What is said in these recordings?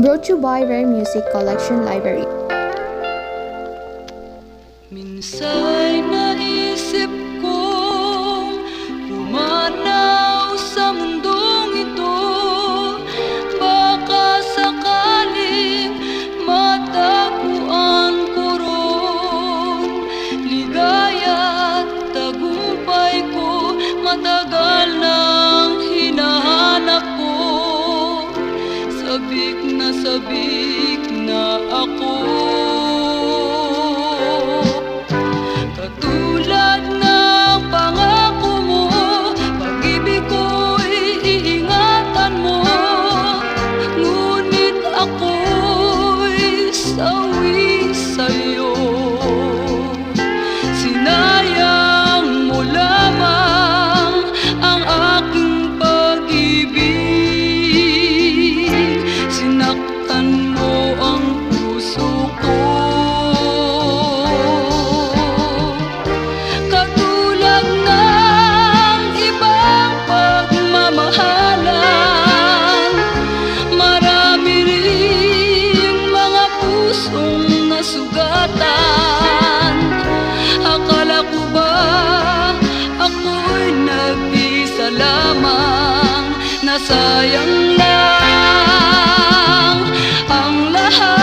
Brought to you by Rare Music Collection Library. Minsa'y naisip kong pumanaw sa mundong ito, baka sakaling matagpuan ko ron ligaya't tagumpay ko, matagal nang hinahanap ko. Sabik na ako, katulad ng pangako mo, pag-ibig ko'y iingatan mo. Ngunit ako'y sawi sa'yo, sinayang mo lamang ang aking pag-ibig. Sinaktan mo ang puso ko, katulad ng ibang pagmamahalan. Marami ring mga pusong nasugatan. Akala ko ba ako'y nag-isa lamang, nasayang lang ang lahat.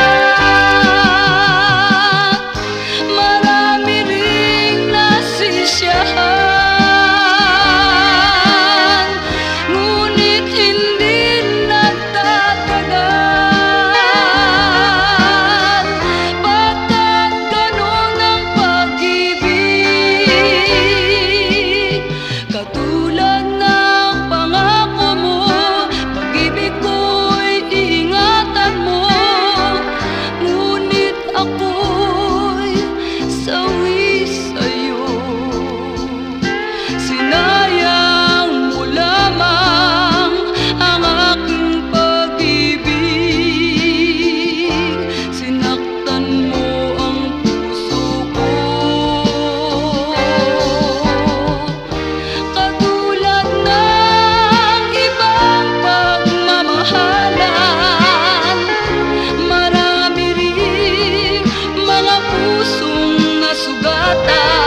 Marami ring nasisiyahan, ngunit hindi nagtatagal. Bakit ganon ang pag-ibig? Katulad ng pangako mo, pag-ibig ko'y iingatan mo. Ngunit ako'y sawi sa'yo, sinayang mo lamang ang aking pag-ibig. Sinaktan mo ang puso ko, katulad ng ibang pagmamahalan. Marami ring mga pusong nasugatan.